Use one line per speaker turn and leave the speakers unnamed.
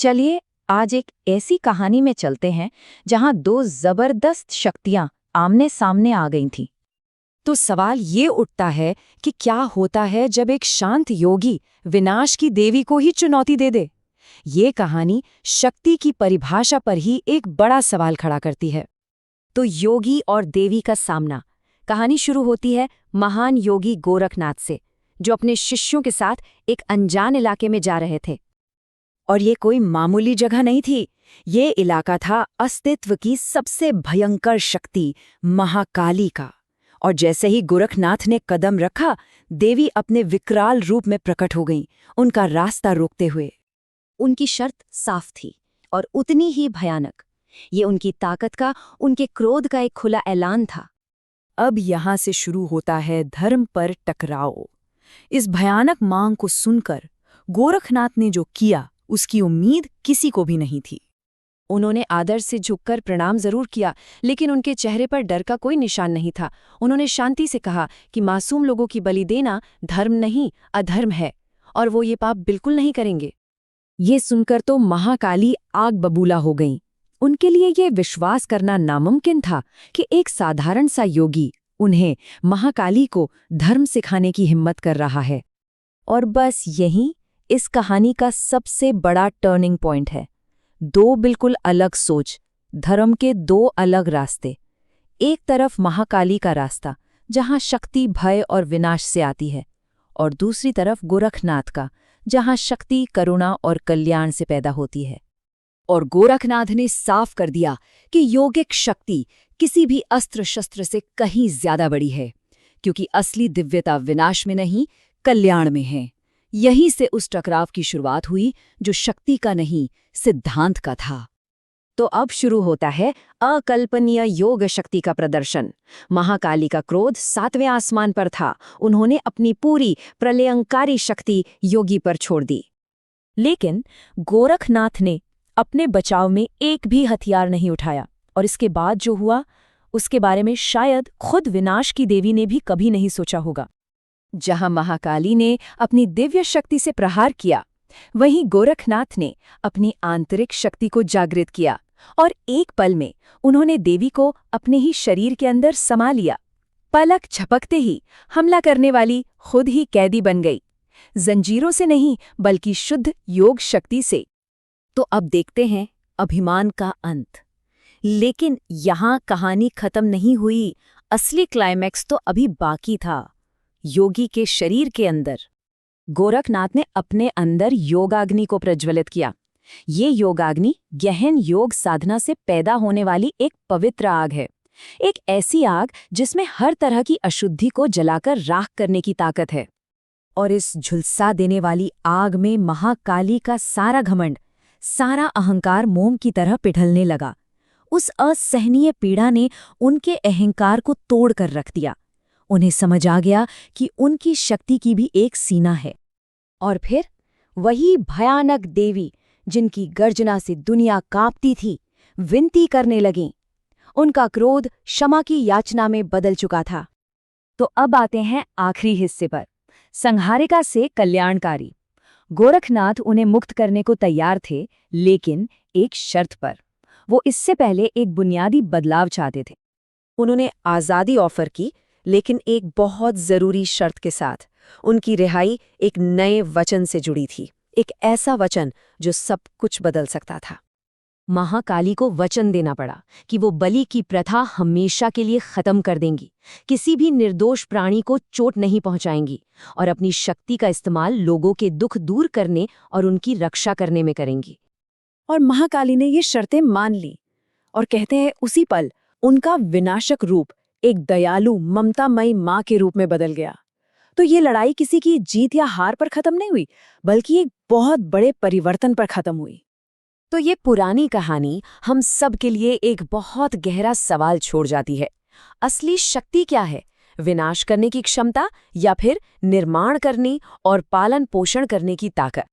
चलिए आज एक ऐसी कहानी में चलते हैं जहां दो जबरदस्त शक्तियां आमने सामने आ गई थीं। तो सवाल ये उठता है कि क्या होता है जब एक शांत योगी विनाश की देवी को ही चुनौती दे दे। ये कहानी शक्ति की परिभाषा पर ही एक बड़ा सवाल खड़ा करती है। तो योगी और देवी का सामना। कहानी शुरू होती है महान योगी गोरखनाथ से, जो अपने शिष्यों के साथ एक अनजान इलाके में जा रहे थे। और ये कोई मामूली जगह नहीं थी। ये इलाका था अस्तित्व की सबसे भयंकर शक्ति महाकाली का। और जैसे ही गोरखनाथ ने कदम रखा, देवी अपने विकराल रूप में प्रकट हो गईं, उनका रास्ता रोकते हुए। उनकी शर्त साफ थी और उतनी ही भयानक। ये उनकी ताकत का, उनके क्रोध का एक खुला ऐलान था। अब यहां से शुरू होता है धर्म पर टकराव। इस भयानक मांग को सुनकर गोरखनाथ ने जो किया, उसकी उम्मीद किसी को भी नहीं थी। उन्होंने आदर से झुककर प्रणाम जरूर किया, लेकिन उनके चेहरे पर डर का कोई निशान नहीं था। उन्होंने शांति से कहा कि मासूम लोगों की बलि देना धर्म नहीं, अधर्म है, और वो ये पाप बिल्कुल नहीं करेंगे। ये सुनकर तो महाकाली आग बबूला हो गईं। उनके लिए ये विश्वास करना नामुमकिन था कि एक साधारण सा योगी उन्हें, महाकाली को, धर्म सिखाने की हिम्मत कर रहा है। और बस यही इस कहानी का सबसे बड़ा टर्निंग पॉइंट है। दो बिल्कुल अलग सोच, धर्म के दो अलग रास्ते। एक तरफ महाकाली का रास्ता, जहां शक्ति भय और विनाश से आती है, और दूसरी तरफ गोरखनाथ का, जहां शक्ति करुणा और कल्याण से पैदा होती है। और गोरखनाथ ने साफ कर दिया कि योगिक शक्ति किसी भी अस्त्र शस्त्र से कहीं ज्यादा बड़ी है, क्योंकि असली दिव्यता विनाश में नहीं, कल्याण में है। यहीं से उस टकराव की शुरुआत हुई, जो शक्ति का नहीं, सिद्धांत का था। तो अब शुरू होता है अकल्पनीय योग शक्ति का प्रदर्शन। महाकाली का क्रोध 7वें आसमान पर था। उन्होंने अपनी पूरी प्रलयंकारी शक्ति योगी पर छोड़ दी। लेकिन गोरखनाथ ने अपने बचाव में एक भी हथियार नहीं उठाया, और इसके बाद जो हुआ, उसके बारे में शायद खुद विनाश की देवी ने भी कभी नहीं सोचा होगा। जहां महाकाली ने अपनी दिव्य शक्ति से प्रहार किया, वहीं गोरखनाथ ने अपनी आंतरिक शक्ति को जागृत किया, और एक पल में उन्होंने देवी को अपने ही शरीर के अंदर समा लिया। पलक झपकते ही हमला करने वाली खुद ही कैदी बन गई, जंजीरों से नहीं बल्कि शुद्ध योग शक्ति से। तो अब देखते हैं अभिमान का अंत। लेकिन यहां कहानी खत्म नहीं हुई। असली क्लाइमैक्स तो अभी बाकी था। योगी के शरीर के अंदर गोरखनाथ ने अपने अंदर योगाग्नि को प्रज्वलित किया। ये योगाग्नि गहन योग साधना से पैदा होने वाली एक पवित्र आग है। एक ऐसी आग जिसमें हर तरह की अशुद्धि को जलाकर राख करने की ताकत है। और इस झुलसा देने वाली आग में महाकाली का सारा घमंड, सारा अहंकार मोम की तरह पिघलने लगा। उस असहनीय पीड़ा ने उनके अहंकार को तोड़कर रख दिया। उन्हें समझ आ गया कि उनकी शक्ति की भी एक सीमा है। और फिर वही भयानक देवी, जिनकी गर्जना से दुनिया कांपती थी, विनती करने लगीं। उनका क्रोध क्षमा की याचना में बदल चुका था। तो अब आते हैं आखिरी हिस्से पर, संहारिका से कल्याणकारी। गोरखनाथ उन्हें मुक्त करने को तैयार थे, लेकिन एक शर्त पर। वो इससे पहले एक बुनियादी बदलाव चाहते थे। उन्होंने आज़ादी ऑफर की, लेकिन एक बहुत जरूरी शर्त के साथ। उनकी रिहाई एक नए वचन से जुड़ी थी, एक ऐसा वचन जो सब कुछ बदल सकता था। महाकाली को वचन देना पड़ा कि वो बलि की प्रथा हमेशा के लिए खत्म कर देंगी, किसी भी निर्दोष प्राणी को चोट नहीं पहुंचाएंगी, और अपनी शक्ति का इस्तेमाल लोगों के दुख दूर करने और उनकी रक्षा करने में करेंगी। और महाकाली ने ये शर्तें मान ली, और कहते हैं उसी पल उनका विनाशक रूप एक दयालु ममतामयी माँ के रूप में बदल गया। तो ये लड़ाई किसी की जीत या हार पर खत्म नहीं हुई, बल्कि एक बहुत बड़े परिवर्तन पर खत्म हुई। तो ये पुरानी कहानी हम सब के लिए एक बहुत गहरा सवाल छोड़ जाती है। असली शक्ति क्या है? विनाश करने की क्षमता, या फिर निर्माण करने और पालन पोषण करने की ताकत?